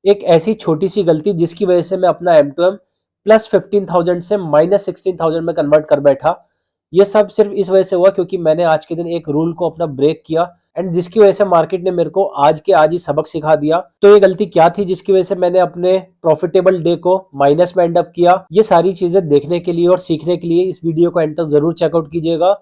एक ऐसी छोटी सी गलती जिसकी वजह से मैं अपना M2M प्लस 15,000 से माइनस 16,000 में कन्वर्ट कर बैठा। ये सब सिर्फ इस वजह से हुआ क्योंकि मैंने आज के दिन एक रूल को अपना ब्रेक किया एंड जिसकी वजह से मार्केट ने मेरे को आज के आज ही सबक सिखा दिया। तो ये गलती क्या थी जिसकी वजह से मैंने अपने प्रॉफिटेबल डे को माइनस में एंड अप किया, ये सारी चीजें देखने के लिए और सीखने के लिए इस वीडियो को एंड तक जरूर चेकआउट कीजिएगा।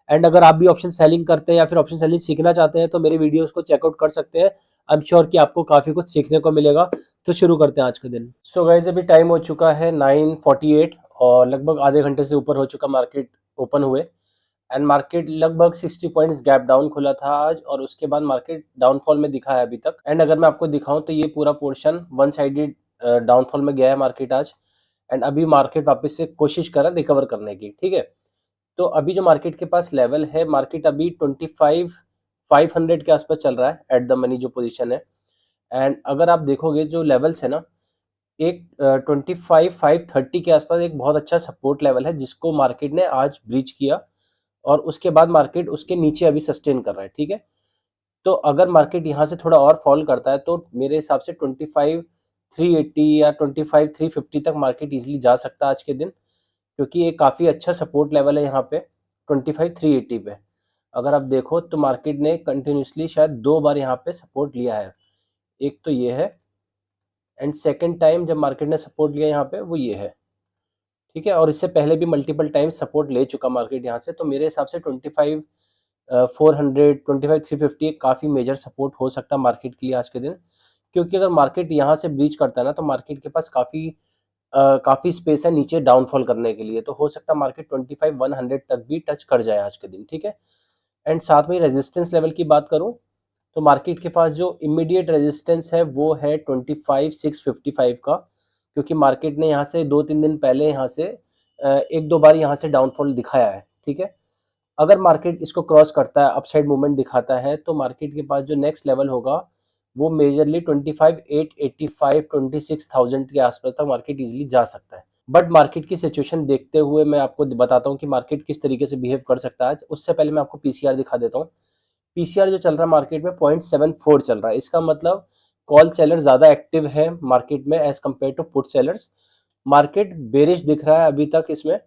एंड अगर आप भी ऑप्शन सेलिंग करते हैं या फिर ऑप्शन सेलिंग सीखना चाहते हैं तो मेरे वीडियोस को चेकआउट कर सकते हैं। आई एम श्योर कि आपको काफी कुछ सीखने को मिलेगा। तो शुरू करते हैं आज का दिन। सो गाइस, अभी टाइम हो चुका है 9:48 और लगभग आधे घंटे से ऊपर हो चुका मार्केट ओपन हुए। एंड मार्केट लगभग 60 पॉइंट्स गैप डाउन खुला था आज और उसके बाद मार्केट डाउनफॉल में दिखा है अभी तक। एंड अगर मैं आपको दिखाऊं तो ये पूरा पोर्शन वन साइडेड डाउनफॉल में गया है मार्केट आज। एंड अभी मार्केट वापस से कोशिश कर रहा है रिकवर करने की, ठीक है। तो अभी जो मार्केट के पास लेवल है, मार्केट अभी 25,500 के आसपास चल रहा है एट द मनी जो पोजीशन है। एंड अगर आप देखोगे जो लेवल्स है ना, एक 25,530 के आसपास एक बहुत अच्छा सपोर्ट लेवल है जिसको मार्केट ने आज ब्रीच किया और उसके बाद मार्केट उसके नीचे अभी सस्टेन कर रहा है, ठीक है। तो अगर मार्केट यहाँ से थोड़ा और फॉल करता है तो मेरे हिसाब से 25,380 या 25,350 तक मार्केट इजीली जा सकता है आज के दिन, क्योंकि एक काफ़ी अच्छा सपोर्ट लेवल है यहाँ पे 25,380 पे। अगर आप देखो तो मार्केट ने कंटिन्यूसली शायद 2 बार यहाँ पे सपोर्ट लिया है। एक तो ये है एंड सेकेंड टाइम जब मार्केट ने सपोर्ट लिया यहाँ पे वो ये है, ठीक है। और इससे पहले भी मल्टीपल टाइम सपोर्ट ले चुका मार्केट यहाँ से। तो मेरे हिसाब से 25,400 25,350 काफ़ी मेजर सपोर्ट हो सकता है मार्केट के लिए आज के दिन, क्योंकि अगर मार्केट यहाँ से ब्रीच करता है ना तो मार्केट के पास काफ़ी स्पेस है नीचे डाउनफॉल करने के लिए। तो हो सकता है मार्केट 25,100 तक भी टच कर जाए आज के दिन, ठीक है। एंड साथ में रेजिस्टेंस लेवल की बात करूं तो मार्केट के पास जो इमीडिएट रेजिस्टेंस है वो है 25,655 का, क्योंकि मार्केट ने यहाँ से 2-3 दिन पहले यहाँ से एक दो बार यहाँ से डाउनफॉल दिखाया है, ठीक है। अगर मार्केट इसको क्रॉस करता है, अपसाइड मूवमेंट दिखाता है, तो मार्केट के पास जो नेक्स्ट लेवल होगा वो मेजरली 25,885 26,000 के आसपास तक मार्केट इजीली जा सकता है। बट मार्केट की सिचुएशन देखते हुए मैं आपको बताता हूँ कि मार्केट किस तरीके से बिहेव कर सकता है आज। उससे पहले मैं आपको पीसीआर दिखा देता हूँ। पीसीआर जो चल रहा है मार्केट में 0.74 चल रहा है। इसका मतलब कॉल सेलर ज़्यादा एक्टिव है मार्केट में as compared to put sellers. Market bearish दिख रहा है अभी तक इसमें।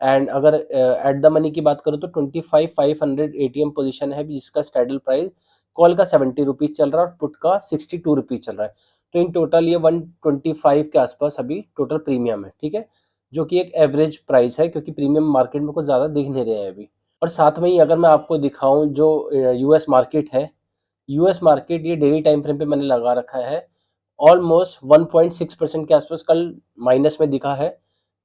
एंड अगर एट द मनी की बात करूँ तो 25,500 एटीएम पोजीशन है जिसका स्टैडल प्राइस कॉल का 70 रुपीज़ चल रहा है और पुट का 62 रुपीज़ चल रहा है। तो इन टोटल ये 125 के आसपास अभी टोटल प्रीमियम है, ठीक है, जो कि एक एवरेज प्राइस है क्योंकि प्रीमियम मार्केट में कुछ ज़्यादा दिख नहीं रहे हैं अभी। और साथ में ही अगर मैं आपको दिखाऊं जो यूएस मार्केट है, यूएस मार्केट ये डेली टाइम फ्रेम पे मैंने लगा रखा है, ऑलमोस्ट 1.6% के आसपास कल माइनस में दिखा है।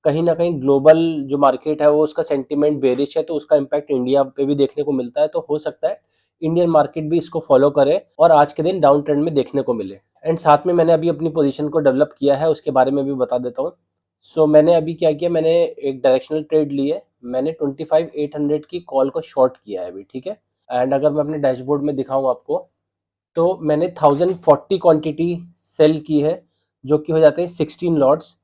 कहीं ना कहीं ग्लोबल जो मार्केट है वो उसका सेंटीमेंट बेरिश है, तो उसका इम्पैक्ट इंडिया पे भी देखने को मिलता है। तो हो सकता है इंडियन मार्केट भी इसको फॉलो करे और आज के दिन डाउन ट्रेंड में देखने को मिले। एंड साथ में मैंने अभी अपनी पोजीशन को डेवलप किया है, उसके बारे में भी बता देता हूँ। सो मैंने अभी क्या किया, मैंने एक डायरेक्शनल ट्रेड ली है। मैंने 25,800 की कॉल को शॉर्ट किया है अभी, ठीक है। एंड अगर मैं अपने डैशबोर्ड में दिखाऊं आपको तो मैंने 1040 क्वांटिटी सेल की है, जो कि हो जाते हैं 16 लॉट्स।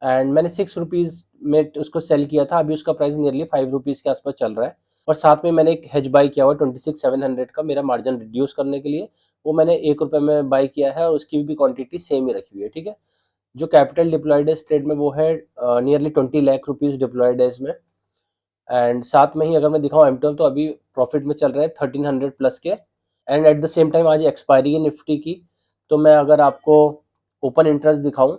एंड मैंने 6 रुपीज़ में उसको सेल किया था। अभी उसका प्राइस नियरली 5 रुपीज़ के आसपास चल रहा है। और साथ में मैंने एक हेज बाई किया हुआ 26,700 का, मेरा मार्जिन रिड्यूस करने के लिए। वो मैंने 1 रुपये में बाई किया है और उसकी भी क्वांटिटी सेम ही रखी हुई है, ठीक है। जो कैपिटल डिप्लॉयड है इस ट्रेड में वो है नियरली 20 लाख रुपीज़ डिप्लॉयड है इसमें। एंड साथ में ही अगर मैं दिखाऊँ एमटोल तो अभी प्रॉफिट में चल रहे हैं 1300 प्लस के। And at the same time आज एक्सपायरी है निफ्टी की। तो मैं अगर आपको ओपन इंटरेस्ट दिखाऊं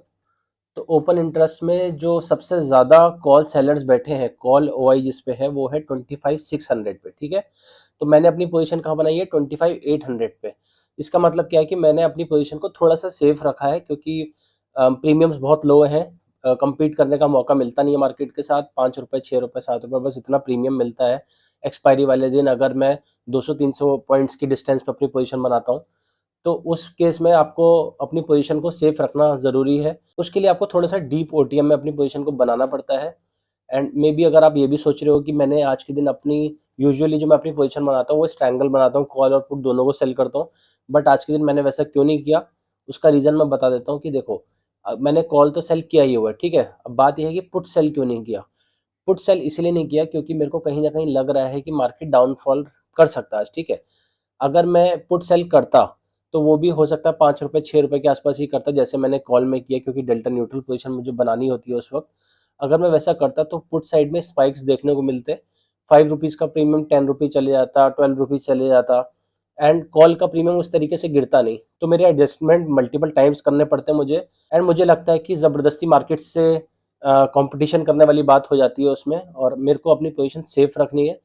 तो ओपन इंटरेस्ट में जो सबसे ज़्यादा कॉल सेलर्स बैठे हैं, कॉल ओआई जिस पे है वो है 25,600 पे, ठीक है। तो मैंने अपनी पोजीशन कहाँ बनाई है, 25,800 पे। इसका मतलब क्या है कि मैंने अपनी पोजीशन को थोड़ा सा सेफ रखा है, क्योंकि प्रीमियम्स बहुत लो हैं। compete करने का मौका मिलता नहीं है मार्केट के साथ। 5 रुपये 6 रुपये 7 रुपये बस इतना प्रीमियम मिलता है एक्सपायरी वाले दिन, अगर मैं 200-300 पॉइंट्स की डिस्टेंस पे अपनी पोजीशन बनाता हूँ। तो उस केस में आपको अपनी पोजीशन को सेफ रखना ज़रूरी है। उसके लिए आपको थोड़ा सा डीप ओटीएम में अपनी पोजीशन को बनाना पड़ता है। एंड मे बी अगर आप ये भी सोच रहे हो कि मैंने आज के दिन अपनी यूजुअली जो मैं अपनी पोजीशन बनाता हूँ वो स्ट्रैंगल बनाता हूँ, कॉल और पुट दोनों को सेल करता हूँ, बट आज के दिन मैंने वैसा क्यों नहीं किया, उसका रीज़न मैं बता देता हूँ कि देखो, मैंने कॉल तो सेल किया ही हुआ है, ठीक है। अब बात यह है कि पुट सेल क्यों नहीं किया। पुट सेल इसलिए नहीं किया क्योंकि मेरे को कहीं ना कहीं लग रहा है कि मार्केट डाउनफॉल कर सकता है आज, ठीक है। अगर मैं पुट सेल करता तो वो भी हो सकता है ₹5 ₹6 के आसपास ही करता, जैसे मैंने कॉल में किया, क्योंकि डेल्टा न्यूट्रल पोजीशन मुझे बनानी होती है उस वक्त। अगर मैं वैसा करता तो पुट साइड में स्पाइक्स देखने को मिलते, ₹5 का प्रीमियम ₹10 चले जाता, ₹12 चले जाता, एंड कॉल का प्रीमियम उस तरीके से गिरता नहीं। तो मेरे एडजस्टमेंट मल्टीपल टाइम्स करने पड़ते हैं मुझे, एंड मुझे लगता है कि ज़बरदस्ती मार्केट से कंपटीशन करने वाली बात हो जाती है उसमें, और मेरे को अपनी पोजीशन सेफ रखनी है।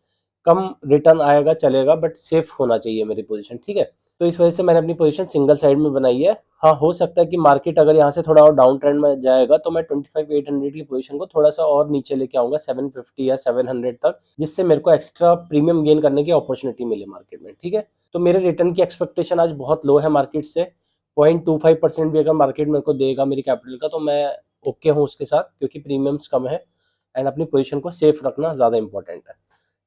कम रिटर्न आएगा चलेगा, बट सेफ होना चाहिए मेरी पोजीशन, ठीक है। तो इस वजह से मैंने अपनी पोजीशन सिंगल साइड में बनाई है। हाँ, हो सकता है कि मार्केट अगर यहाँ से थोड़ा और डाउन ट्रेंड में जाएगा तो मैं 25,800 की पोजीशन को थोड़ा सा और नीचे लेके आऊंगा 750 या 700 तक, जिससे मेरे को एक्स्ट्रा प्रीमियम गेन करने की अपॉर्चुनिटी मिले मार्केट में, ठीक है। तो मेरे रिटर्न की एक्सपेक्टेशन आज बहुत लो है मार्केट से। 0.25% भी अगर मार्केट मेरे को देगा मेरी कैपिटल का, तो मैं ओके हूँ उसके साथ, क्योंकि प्रीमियम्स कम है एंड अपनी पोजीशन को सेफ रखना ज़्यादा इंपॉर्टेंट है,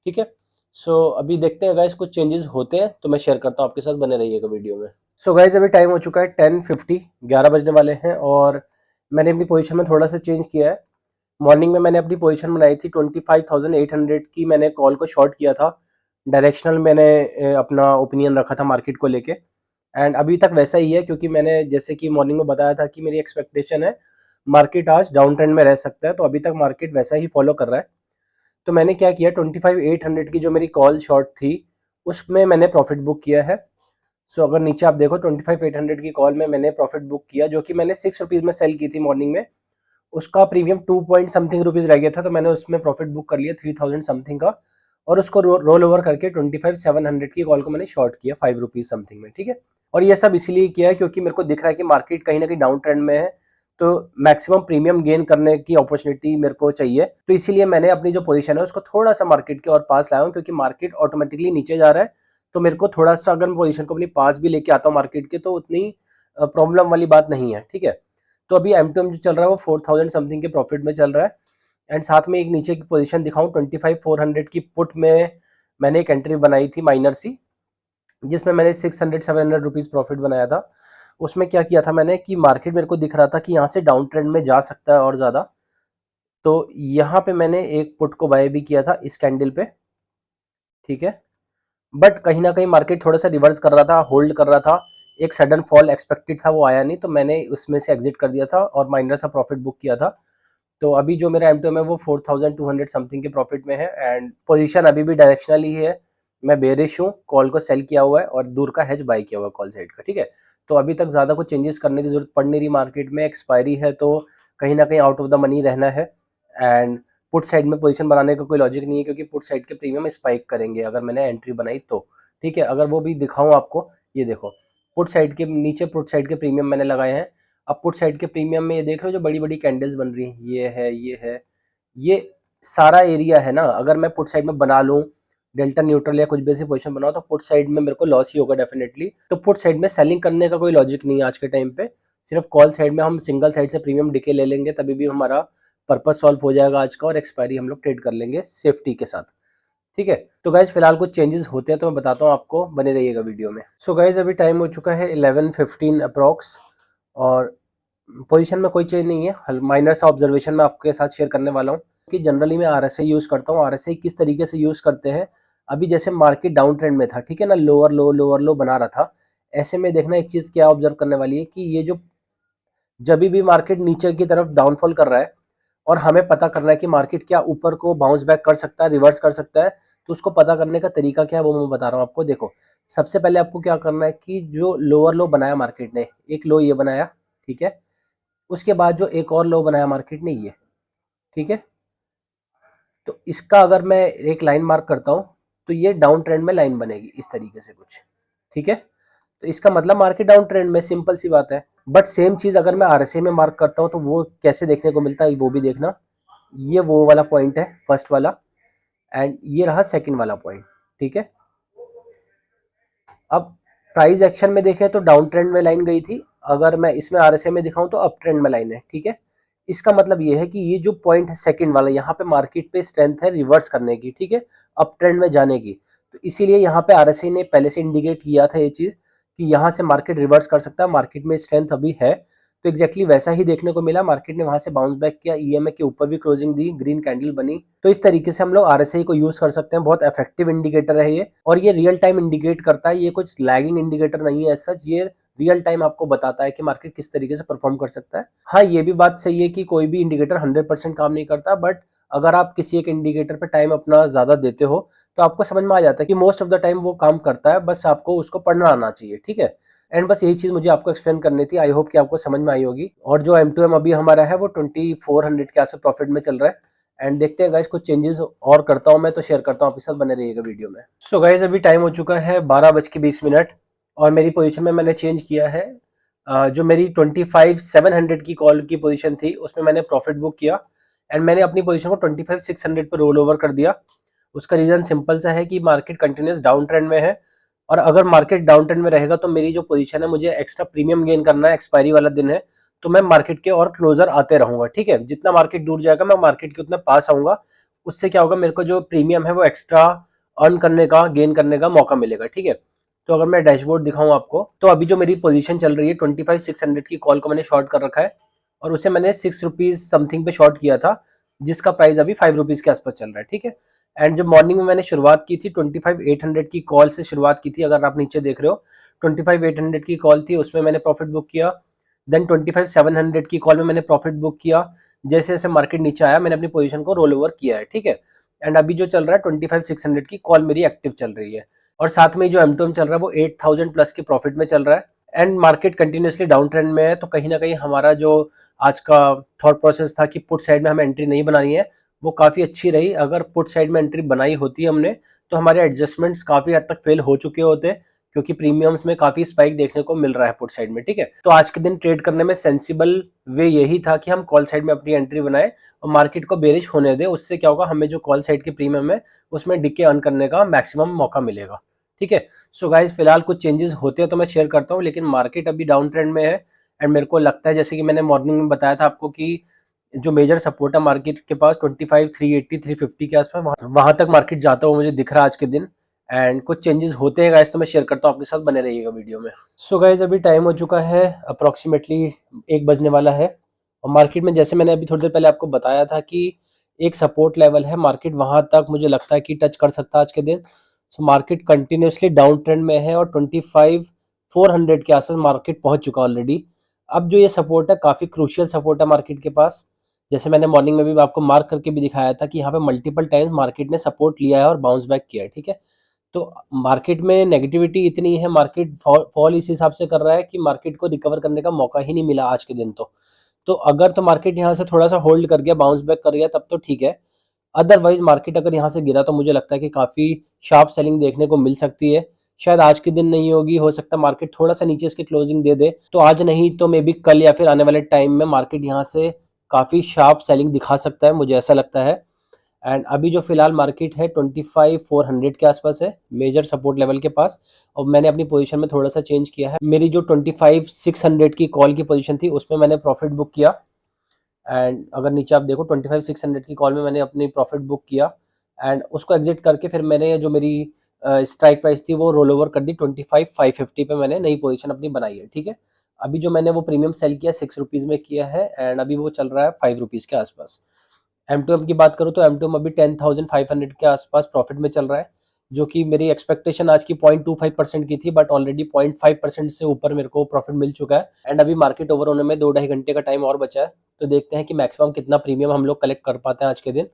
ठीक है। सो अभी देखते हैं गाइस, कुछ चेंजेस होते हैं तो मैं शेयर करता हूँ आपके साथ, बने रहिएगा वीडियो में। सो गाइस, अभी टाइम हो चुका है 10:50, 11 बजने वाले हैं, और मैंने अपनी पोजीशन में थोड़ा सा चेंज किया है। मॉर्निंग में मैंने अपनी पोजीशन बनाई थी 25,800 की, मैंने कॉल को शॉर्ट किया था। डायरेक्शनल मैंने अपना ओपिनियन रखा था मार्केट को लेके, एंड अभी तक वैसा ही है, क्योंकि मैंने जैसे कि मॉर्निंग में बताया था कि मेरी एक्सपेक्टेशन है मार्केट आज डाउन ट्रेंड में रह सकता है, तो अभी तक मार्केट वैसा ही फॉलो कर रहा है। तो मैंने क्या किया, 25,800 की जो मेरी कॉल शॉर्ट थी उसमें मैंने प्रॉफिट बुक किया है। सो अगर नीचे आप देखो 25,800 की कॉल में मैंने प्रॉफिट बुक किया, जो कि मैंने ₹6 में सेल की थी मॉर्निंग में। उसका प्रीमियम 2 पॉइंट समथिंग रुपीज़ रह गया था, तो मैंने उसमें प्रॉफिट बुक कर लिया 3000 समथिंग का, और उसको रोल ओवर करके 25,700 की कॉल को मैंने शॉर्ट किया ₹5 समथिंग में, ठीक है। और ये सब इसीलिए किया है क्योंकि मेरे को दिख रहा है कि मार्केट कहीं ना कहीं डाउन ट्रेंड में है, तो मैक्सिमम प्रीमियम गेन करने की अपॉर्चुनिटी मेरे को चाहिए। तो इसीलिए मैंने अपनी जो पोजीशन है उसको थोड़ा सा मार्केट के और पास लाया हूँ, क्योंकि मार्केट ऑटोमेटिकली नीचे जा रहा है। तो मेरे को थोड़ा सा, अगर मैं पोजीशन को अपनी पास भी लेके आता हूँ मार्केट के, तो उतनी प्रॉब्लम वाली बात नहीं है, ठीक है। तो अभी M2M जो चल रहा है वो 4000 समथिंग के प्रॉफिट में चल रहा है, एंड साथ में एक नीचे की पोजीशन दिखाऊं 25,400 की पुट में मैंने एक एंट्री बनाई थी माइनर सी, जिसमें मैंने 600-700 रुपीज़ प्रॉफिट बनाया था। उसमें क्या किया था मैंने कि मार्केट मेरे को दिख रहा था कि यहाँ से डाउन ट्रेंड में जा सकता है और ज़्यादा, तो यहाँ पे मैंने एक पुट को बाय भी किया था इस कैंडल पे, ठीक है। बट कहीं ना कहीं मार्केट थोड़ा सा रिवर्स कर रहा था, होल्ड कर रहा था, एक सडन फॉल एक्सपेक्टेड था, वो आया नहीं, तो मैंने उसमें से एग्जिट कर दिया था और माइनर सा प्रॉफिट बुक किया था। तो अभी जो मेरा M2M है वो 4200 समथिंग के प्रॉफिट में है, एंड पोजीशन अभी भी डायरेक्शनल ही है। मैं बेरिश हूँ, कॉल को सेल किया हुआ है और दूर का हेज बाय किया हुआ है कॉल साइड का, ठीक है। तो अभी तक ज़्यादा कुछ चेंजेस करने की जरूरत पड़ नहीं रही मार्केट में, एक्सपायरी है तो कहीं ना कहीं आउट ऑफ द मनी रहना है, एंड पुट साइड में पोजीशन बनाने का कोई लॉजिक नहीं है, क्योंकि पुट साइड के प्रीमियम स्पाइक करेंगे अगर मैंने एंट्री बनाई तो, ठीक है। अगर वो भी दिखाऊं आपको, ये देखो पुट साइड के नीचे पुट साइड के प्रीमियम मैंने लगाए हैं। अब पुट साइड के प्रीमियम में ये देख रहे हो जो बड़ी बड़ी कैंडल्स बन रही हैं, ये है, ये है, ये सारा एरिया है ना। अगर मैं पुट साइड में बना लूँ डेल्टा न्यूट्रल या कुछ भी ऐसी पोजीशन बनाओ, तो पुट साइड में मेरे को लॉस ही होगा डेफिनेटली। तो पुट साइड में सेलिंग करने का कोई लॉजिक नहीं है आज के टाइम पे। सिर्फ कॉल साइड में हम सिंगल साइड से प्रीमियम डिके ले लेंगे, तभी भी हमारा पर्पस सॉल्व हो जाएगा आज का, और एक्सपायरी हम लोग ट्रेड कर लेंगे सेफ्टी के साथ, ठीक है। तो गाइज फिलहाल कुछ चेंजेस होते हैं तो मैं बताता हूँ आपको, बने रहिएगा वीडियो में। सो गाइज अभी टाइम हो चुका है 11:15 अप्रॉक्स, और पोजीशन में कोई चेंज नहीं है। माइनर सा ऑब्जर्वेशन मैं आपके साथ शेयर करने वाला हूँ कि जनरली मैं RSI यूज़ करता हूँ। RSI किस तरीके से यूज़ करते हैं, अभी जैसे मार्केट डाउन ट्रेंड में था, ठीक है ना, लोअर लो बना रहा था, ऐसे में देखना एक चीज़ क्या ऑब्जर्व करने वाली है कि ये जो जब भी मार्केट नीचे की तरफ डाउनफॉल कर रहा है और हमें पता करना है कि मार्केट क्या ऊपर को बाउंस बैक कर सकता है, रिवर्स कर सकता है, तो उसको पता करने का तरीका क्या है वो मैं बता रहा हूँ आपको। देखो, सबसे पहले आपको क्या करना है कि जो लोअर लो बनाया मार्केट ने, एक लो ये बनाया, ठीक है, उसके बाद जो एक और लो बनाया मार्केट ने, ये, ठीक है। तो इसका अगर मैं एक लाइन मार्क करता हूँ तो ये डाउन ट्रेंड में लाइन बनेगी इस तरीके से कुछ, ठीक है। तो इसका मतलब मार्केट डाउन ट्रेंड में, सिंपल सी बात है। बट सेम चीज अगर मैं RSI में मार्क करता हूँ तो वो कैसे देखने को मिलता है वो भी देखना। ये वो वाला पॉइंट है फर्स्ट वाला, एंड ये रहा सेकंड वाला पॉइंट, ठीक है। अब प्राइस एक्शन में देखें तो डाउन ट्रेंड में लाइन गई थी, अगर मैं इसमें RSI में दिखाऊं तो अप ट्रेंड में लाइन है, ठीक है। इसका मतलब ये है कि ये जो पॉइंट है सेकंड वाला, यहाँ पे मार्केट पे स्ट्रेंथ है रिवर्स करने की, ठीक है, अप ट्रेंड में जाने की। तो इसीलिए यहाँ पे RSI ने पहले से इंडिकेट किया था ये चीज कि यहाँ से मार्केट रिवर्स कर सकता है, मार्केट में स्ट्रेंथ अभी है। तो एग्जैक्टली वैसा ही देखने को मिला, मार्केट ने वहां से बाउंस बैक किया, ईएमए के ऊपर भी क्लोजिंग दी, ग्रीन कैंडल बनी। तो इस तरीके से हम लोग आरएसआई को यूज कर सकते हैं, बहुत इफेक्टिव इंडिकेटर है ये, और ये रियल टाइम इंडिकेट करता है, ये कुछ लैगिंग इंडिकेटर नहीं है सच, ये रियल टाइम आपको बताता है कि मार्केट किस तरीके से परफॉर्म कर सकता है। हाँ, ये भी बात सही है कि कोई भी इंडिकेटर 100% काम नहीं करता, बट अगर आप किसी एक इंडिकेटर पे टाइम अपना ज्यादा देते हो तो आपको समझ में आ जाता है कि मोस्ट ऑफ द टाइम वो काम करता है, बस आपको उसको पढ़ना आना चाहिए, ठीक है। एंड बस यही चीज मुझे आपको एक्सप्लेन करनी थी, आई होप कि आपको समझ में आई होगी। और जो M2M अभी हमारा है वो 2400 के आसपास प्रॉफिट में चल रहा है। एंड देखते हैं गाइस, कुछ चेंजेस और करता हूँ मैं तो शेयर करता हूँ आपके साथ, बने रहिएगा वीडियो में। सो गाइस, अभी टाइम हो चुका है 12:20 और मेरी पोजीशन में मैंने चेंज किया है। जो मेरी 25,700 की कॉल की पोजीशन थी उसमें मैंने प्रॉफिट बुक किया, एंड मैंने अपनी पोजीशन को 25,600 पर रोल ओवर कर दिया। उसका रीजन सिंपल सा है कि मार्केट कंटिन्यूस डाउन ट्रेंड में है, और अगर मार्केट डाउन ट्रेंड में रहेगा तो मेरी जो पोजीशन है, मुझे एक्स्ट्रा प्रीमियम गेन करना है, एक्सपायरी वाला दिन है, तो मैं मार्केट के और क्लोजर आते रहूंगा, ठीक है। जितना मार्केट दूर जाएगा मैं मार्केट के उतना पास आऊंगा, उससे क्या होगा, मेरे को जो प्रीमियम है वो एक्स्ट्रा अर्न करने का, गेन करने का मौका मिलेगा, ठीक है। तो अगर मैं डैशबोर्ड दिखाऊं आपको, तो अभी जो मेरी पोजीशन चल रही है 25,600 की कॉल को मैंने शॉर्ट कर रखा है, और उसे मैंने 6 रुपीज समथिंग पे शॉर्ट किया था, जिसका प्राइस अभी 5 रुपीज के आसपास चल रहा है, ठीक है। एंड जब मॉर्निंग में मैंने शुरुआत की थी 25,800 की कॉल से शुरुआत की थी, अगर आप नीचे देख रहे हो 25,800 की कॉल थी, उसमें मैंने प्रॉफिट बुक किया। देन 25,700 की कॉल में मैंने प्रॉफिट बुक किया। जैसे जैसे मार्केट नीचे आया मैंने अपनी पोजीशन को रोल ओवर किया है, ठीक है। एंड अभी जो चल रहा है 25,600 की कॉल मेरी एक्टिव चल रही है, और साथ में जो M2M चल रहा है वो 8,000 प्लस की प्रॉफिट में चल रहा है। And market continuously down trend में है, तो कहीं ना कहीं हमारा जो आज का थॉट प्रोसेस था कि पुट साइड में हमें एंट्री नहीं बनानी है, वो काफ़ी अच्छी रही। अगर पुट साइड में एंट्री बनाई होती हमने, तो हमारे एडजस्टमेंट्स काफ़ी हद तक फेल हो चुके होते, क्योंकि प्रीमियम्स में काफ़ी स्पाइक देखने को मिल रहा है पुट साइड में, ठीक है। तो आज के दिन ट्रेड करने में सेंसिबल वे यही था कि हम कॉल साइड में अपनी एंट्री बनाए और मार्केट को बेरिश होने दें। उससे क्या होगा, हमें जो कॉल साइड की प्रीमियम है उसमें डिके अर्न करने का मैक्सिमम मौका मिलेगा, ठीक है। सो गाइज, फिलहाल कुछ चेंजेस होते हैं तो मैं शेयर करता हूँ, लेकिन मार्केट अभी डाउन ट्रेंड में है। एंड मेरे को लगता है, जैसे कि मैंने मॉर्निंग में बताया था आपको, कि जो मेजर सपोर्ट है मार्केट के पास 25,380 350 के आसपास, वहां तक मार्केट जाता हुआ मुझे दिख रहा है आज के दिन। एंड कुछ चेंजेस होते हैं गाइस तो मैं शेयर करता हूँ आपके साथ, बने रहिएगा वीडियो में। सो गाइस, अभी टाइम हो चुका है अप्रोक्सीमेटली 1 बजने वाला है, और मार्केट में जैसे मैंने अभी थोड़ी देर पहले आपको बताया था कि एक सपोर्ट लेवल है, मार्केट वहां तक मुझे लगता है कि टच कर सकता है आज के दिन। So market continuously down trend में है, और 25,400 के आसपास मार्केट पहुंच चुका ऑलरेडी। अब जो ये सपोर्ट है काफी क्रूशियल सपोर्ट है मार्केट के पास। जैसे मैंने मॉर्निंग में भी आपको मार्क करके भी दिखाया था कि यहाँ पे मल्टीपल टाइम्स मार्केट ने सपोर्ट लिया है और बाउंस बैक किया है, ठीक है। तो मार्केट में नेगेटिविटी इतनी है, मार्केट फॉल इस हिसाब से कर रहा है कि मार्केट को रिकवर करने का मौका ही नहीं मिला आज के दिन। तो अगर तो मार्केट यहाँ से थोड़ा सा होल्ड कर गया, बाउंस बैक कर गया, तब तो ठीक है। अदरवाइज मार्केट अगर यहाँ से गिरा तो मुझे लगता है कि काफी शार्प सेलिंग देखने को मिल सकती है। शायद आज के दिन नहीं होगी, हो सकता है मार्केट थोड़ा सा नीचे इसके क्लोजिंग दे दे, तो आज नहीं तो मे बी कल या फिर आने वाले टाइम में मार्केट यहाँ से काफी शार्प सेलिंग दिखा सकता है, मुझे ऐसा लगता है। एंड अभी जो फिलहाल मार्केट है 25,400 के आसपास है, मेजर सपोर्ट लेवल के पास। और मैंने अपनी पोजीशन में थोड़ा सा चेंज किया है, मेरी जो 25,600 की कॉल की पोजीशन थी उसमें मैंने प्रॉफिट बुक किया। एंड अगर नीचे आप देखो 25,600 की कॉल में मैंने अपनी प्रॉफिट बुक किया, एंड उसको एग्जिट करके फिर मैंने जो मेरी स्ट्राइक प्राइस थी वो रोल ओवर कर दी, 25,550 पे मैंने नई पोजीशन अपनी बनाई है, ठीक है। अभी जो मैंने वो प्रीमियम सेल किया 6 रुपीज़ में किया है, एंड अभी वो चल रहा है 5 रुपीज़ के आसपास। M2M की बात करूँ तो M2M अभी 10,500 के आसपास प्रॉफिट में चल रहा है, जो कि मेरी एक्सपेक्टेशन आज की 0.25% की थी, बट ऑलरेडी 0.5% से ऊपर मेरे को प्रॉफिट मिल चुका है। एंड अभी मार्केट ओवर होने में 2 ढाई घंटे का टाइम और बचा है, तो देखते हैं कि मैक्सिमम कितना प्रीमियम हम लोग कलेक्ट कर पाते हैं आज के दिन।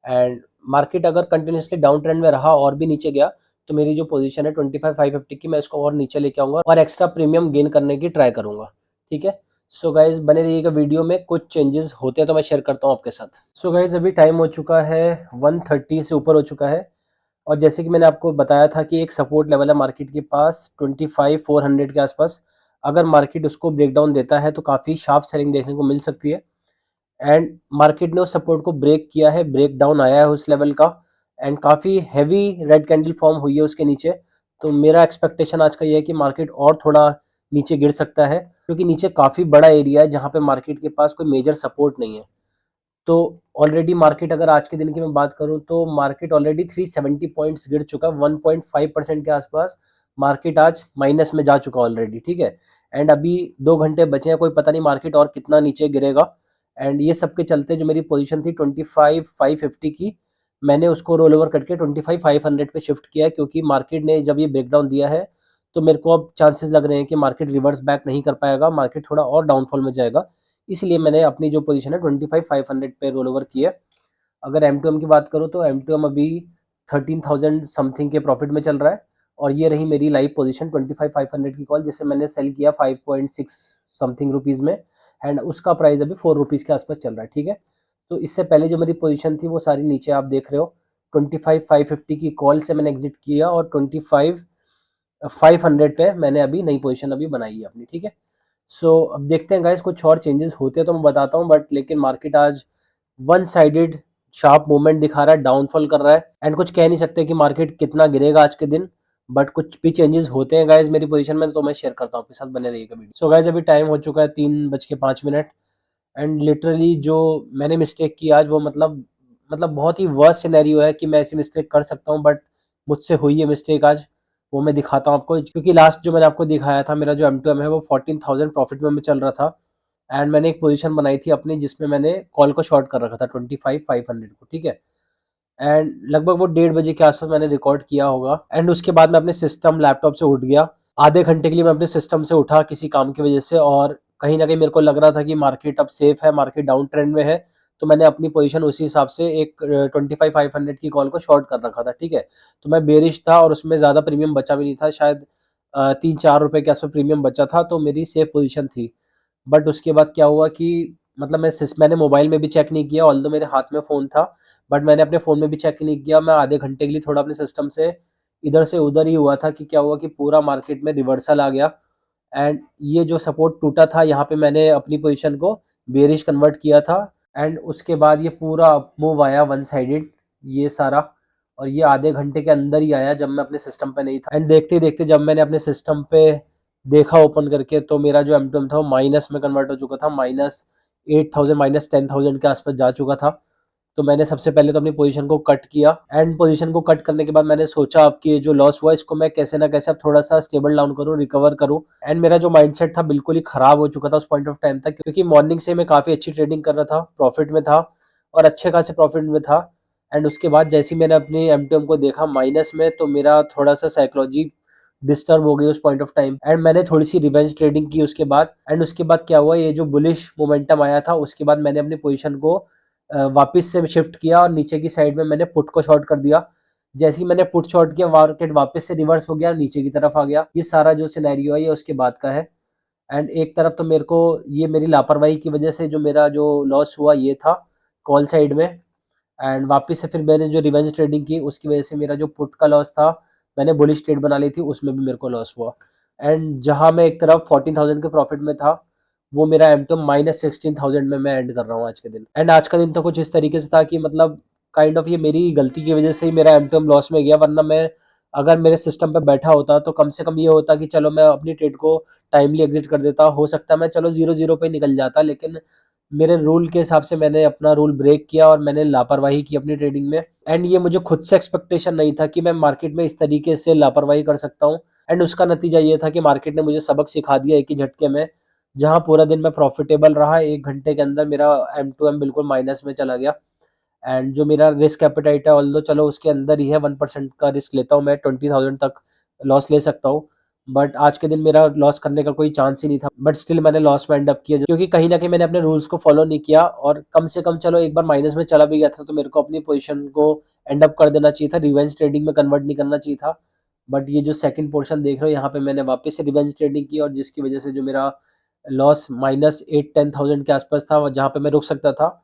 एंड मार्केट अगर कंटिन्यूसली डाउन ट्रेंड में रहा और भी नीचे गया, तो मेरी जो पोजीशन है 25,550 की, मैं इसको और नीचे लेके आऊंगा और एक्स्ट्रा प्रीमियम गेन करने की ट्राई करूंगा, ठीक है। सो गाइज, बने रहिएगा वीडियो में, कुछ चेंजेस होते हैं तो मैं शेयर करता हूँ आपके साथ। सो गाइज, अभी टाइम हो चुका है 1:30 से ऊपर हो चुका है, और जैसे कि मैंने आपको बताया था कि एक सपोर्ट लेवल है मार्केट के पास 25,400 के आसपास। अगर मार्केट उसको ब्रेक डाउन देता है तो काफ़ी शार्प सेलिंग देखने को मिल सकती है। एंड मार्केट ने उस सपोर्ट को ब्रेक किया है, ब्रेक डाउन आया है उस लेवल का, एंड काफ़ी हैवी रेड कैंडल फॉर्म हुई है उसके नीचे। तो मेरा एक्सपेक्टेशन आज का ये है कि मार्केट और थोड़ा नीचे गिर सकता है, क्योंकि नीचे काफ़ी बड़ा एरिया है जहाँ पे मार्केट के पास कोई मेजर सपोर्ट नहीं है। तो ऑलरेडी मार्केट, अगर आज के दिन की मैं बात करूं तो मार्केट ऑलरेडी 370 पॉइंट्स गिर चुका, 1.5% के आसपास मार्केट आज माइनस में जा चुका ऑलरेडी, ठीक है। एंड अभी 2 घंटे बचे हैं, कोई पता नहीं मार्केट और कितना नीचे गिरेगा। एंड ये सब के चलते जो मेरी पोजीशन थी 25,550 की, मैंने उसको रोल ओवर करके 25,500 पे शिफ्ट किया है, क्योंकि मार्केट ने जब ये ब्रेकडाउन दिया है तो मेरे को अब चांसेस लग रहे हैं कि मार्केट रिवर्स बैक नहीं कर पाएगा, मार्केट थोड़ा और डाउनफॉल में जाएगा। इसलिए मैंने अपनी जो पोजीशन है 25,500 पे रोल ओवर की है। अगर M2M की बात करूँ तो M2M अभी 13,000 समथिंग के प्रॉफिट में चल रहा है, और ये रही मेरी लाइव पोजीशन 25,500 की कॉल, जिसे मैंने सेल किया 5.6 समथिंग रुपीज़ में, एंड उसका प्राइस अभी 4 रुपीज़ के आसपास चल रहा है। ठीक है, तो इससे पहले जो मेरी पोजीशन थी वो सारी नीचे आप देख रहे हो। 25,550 की कॉल से मैंने एग्जिट किया, और 25,500 पे मैंने अभी नई पोजीशन अभी बनाई है अपनी। ठीक है, सो अब देखते हैं गाइस, कुछ और चेंजेस होते हैं तो मैं बताता हूँ, बट लेकिन मार्केट आज वन साइडेड शार्प मूवमेंट दिखा रहा है, डाउनफॉल कर रहा है, एंड कुछ कह नहीं सकते कि मार्केट कितना गिरेगा आज के दिन। बट कुछ भी चेंजेस होते हैं गाइज मेरी पोजीशन में तो मैं शेयर करता हूँ, आपके साथ बने रहिएगा वीडियो। सो गाइज अभी टाइम हो चुका है 3:05, एंड लिटरली जो मैंने मिस्टेक की आज वो मतलब बहुत ही वर्स्ट सिनेरियो है कि मैं ऐसी मिस्टेक कर सकता हूँ, बट मुझसे हुई है मिस्टेक आज, वो मैं दिखाता हूँ आपको। क्योंकि लास्ट जो मैंने आपको दिखाया था, मेरा जो M2M है वो 14,000 प्रॉफिट में चल रहा था, एंड मैंने एक पोजीशन बनाई थी अपनी जिसमें मैंने कॉल को शॉर्ट कर रखा था 25,500 को। ठीक है, एंड लगभग वो 1:30 बजे के आसपास मैंने रिकॉर्ड किया होगा, एंड उसके बाद मैं अपने सिस्टम लैपटॉप से उठ गया। आधे घंटे के लिए मैं अपने सिस्टम से उठा किसी काम की वजह से, और कहीं ना कहीं मेरे को लग रहा था कि मार्केट अब सेफ है, मार्केट डाउन ट्रेंड में है, तो मैंने अपनी पोजीशन उसी हिसाब से एक 25,500 की कॉल को शॉर्ट कर रखा था। ठीक है, तो मैं बेरिश था और उसमें ज़्यादा प्रीमियम बचा भी नहीं था, शायद 3-4 रुपए के आसपास प्रीमियम बचा था, तो मेरी सेफ पोजीशन थी। बट उसके बाद क्या हुआ कि मतलब मैंने मोबाइल में भी चेक नहीं किया, ऑल्दो मेरे हाथ में फ़ोन था, बट मैंने अपने फ़ोन में भी चेक नहीं किया। मैं आधे घंटे के लिए थोड़ा अपने सिस्टम से इधर से उधर ही हुआ था कि क्या हुआ कि पूरा मार्केट में रिवर्सल आ गया, एंड ये जो सपोर्ट टूटा था यहाँ पे मैंने अपनी पोजीशन को बेरिश कन्वर्ट किया था, एंड उसके बाद ये पूरा मूव आया वन साइडेड, ये सारा, और ये आधे घंटे के अंदर ही आया जब मैं अपने सिस्टम पे नहीं था। एंड देखते ही देखते जब मैंने अपने सिस्टम पे देखा ओपन करके, तो मेरा जो M2M था वो माइनस में कन्वर्ट हो चुका था, -8,000 -10,000 के आसपास जा चुका था। तो मैंने सबसे पहले तो अपनी पोजीशन को कट किया, एंड पोजीशन को कट करने के बाद मैंने सोचा अब कि ये जो लॉस हुआ इसको मैं कैसे ना कैसे अब थोड़ा सा स्टेबल डाउन करूं, रिकवर करूं। एंड मेरा जो माइंडसेट था बिल्कुल ही खराब हो चुका था उस पॉइंट ऑफ टाइम तक, क्योंकि मॉर्निंग से मैं काफ़ी अच्छी ट्रेडिंग कर रहा था, प्रॉफिट में था, और अच्छे खासे प्रॉफिट में था। एंड उसके बाद जैसे ही मैंने अपनी M2M को देखा माइनस में, तो मेरा थोड़ा सा साइकोलॉजी डिस्टर्ब हो गई उस पॉइंट ऑफ टाइम, एंड मैंने थोड़ी सी रिवेंज ट्रेडिंग की उसके बाद। एंड उसके बाद क्या हुआ, ये जो बुलिश मोमेंटम आया था उसके बाद मैंने अपनी पोजीशन को वापस से शिफ्ट किया, और नीचे की साइड में मैंने पुट को शॉर्ट कर दिया। जैसे ही मैंने पुट शॉर्ट किया मार्केट वापस से रिवर्स हो गया, नीचे की तरफ आ गया। ये सारा जो सिनेरियो है ये उसके बाद का है। एंड एक तरफ तो मेरे को ये मेरी लापरवाही की वजह से जो मेरा जो लॉस हुआ ये था कॉल साइड में, एंड वापस से फिर मैंने जो रिवेंज ट्रेडिंग की उसकी वजह से मेरा जो पुट का लॉस था, मैंने बुलिश ट्रेड बना ली थी, उसमें भी मेरे को लॉस हुआ। एंड जहां मैं एक तरफ 14,000 के प्रॉफिट में था, वो मेरा M2 -16,000 में मैं एंड कर रहा हूँ आज के दिन। एंड आज का दिन तो कुछ इस तरीके से था कि मतलब काइंड ऑफ ये मेरी गलती की वजह से ही मेरा M2M लॉस में गया, वरना मैं अगर मेरे सिस्टम पे बैठा होता तो कम से कम ये होता कि चलो मैं अपनी ट्रेड को टाइमली एग्जिट कर देता, हो सकता है मैं चलो 0-0 पे निकल जाता, लेकिन मेरे रूल के हिसाब से मैंने अपना रूल ब्रेक किया और मैंने लापरवाही की अपनी ट्रेडिंग में। एंड ये मुझे खुद से एक्सपेक्टेशन नहीं था कि मैं मार्केट में इस तरीके से लापरवाही कर सकता हूँ। एंड उसका नतीजा ये था कि मार्केट ने मुझे सबक सिखा दिया एक ही झटके में। जहाँ पूरा दिन मैं प्रॉफिटेबल रहा, 1 घंटे के अंदर मेरा M2M बिल्कुल माइनस में चला गया। एंड जो मेरा रिस्क एपेटाइट है ऑल्दो चलो उसके अंदर ही है, 1% का रिस्क लेता हूँ मैं, 20,000 तक लॉस ले सकता हूँ। बट आज के दिन मेरा लॉस करने का कोई चांस ही नहीं था, बट स्टिल मैंने लॉस में एंड अप किया, क्योंकि कहीं ना कहीं मैंने अपने रूल्स को फॉलो नहीं किया, और कम से कम चलो एक बार माइनस में चला भी गया था तो मेरे को अपनी पोजीशन को एंड अप कर देना चाहिए था, रिवेंज ट्रेडिंग में कन्वर्ट नहीं करना चाहिए था। बट ये जो सेकंड पोर्शन देख रहे हो यहाँ पे मैंने वापस से रिवेंज ट्रेडिंग की, और जिसकी वजह से जो मेरा लॉस -8-10,000 के आसपास था, जहाँ पे मैं रुक सकता था,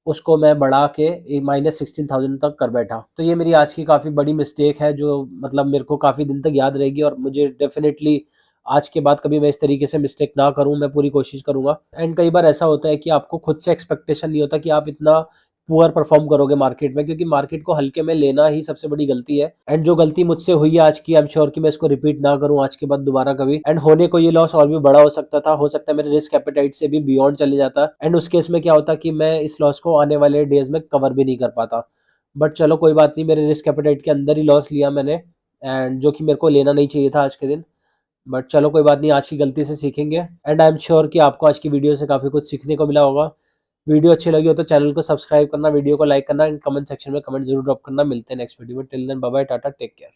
उसको मैं बढ़ा के -16,000 तक कर बैठा। तो ये मेरी आज की काफ़ी बड़ी मिस्टेक है, जो मतलब मेरे को काफ़ी दिन तक याद रहेगी, और मुझे डेफिनेटली आज के बाद कभी मैं इस तरीके से मिस्टेक ना करूँ, मैं पूरी कोशिश करूँगा। एंड कई बार ऐसा होता है कि आपको खुद से एक्सपेक्टेशन नहीं होता कि आप इतना पुअर परफॉर्म करोगे मार्केट में, क्योंकि मार्केट को हल्के में लेना ही सबसे बड़ी गलती है। एंड जो गलती मुझसे हुई है आज की, आई एम श्योर कि मैं इसको रिपीट ना करूं आज के बाद दोबारा कभी। एंड होने को ये लॉस और भी बड़ा हो सकता था, हो सकता है मेरे रिस्क एपेटाइट से भी बियॉन्ड चले जाता, एंड उस केस में क्या होता कि मैं इस लॉस को आने वाले डेज में कवर भी नहीं कर पाता। बट चलो कोई बात नहीं, मेरे रिस्क एपेटाइट के अंदर ही लॉस लिया मैंने, एंड जो कि मेरे को लेना नहीं चाहिए था आज के दिन। बट चलो कोई बात नहीं, आज की गलती से सीखेंगे एंड आई एम श्योर कि आपको आज की वीडियो से काफ़ी कुछ सीखने को मिला होगा। वीडियो अच्छी लगी हो तो चैनल को सब्सक्राइब करना, वीडियो को लाइक करना एंड कमेंट सेक्शन में कमेंट जरूर ड्रॉप करना। मिलते हैं नेक्स्ट वीडियो में। Till then bye bye, tata, take care.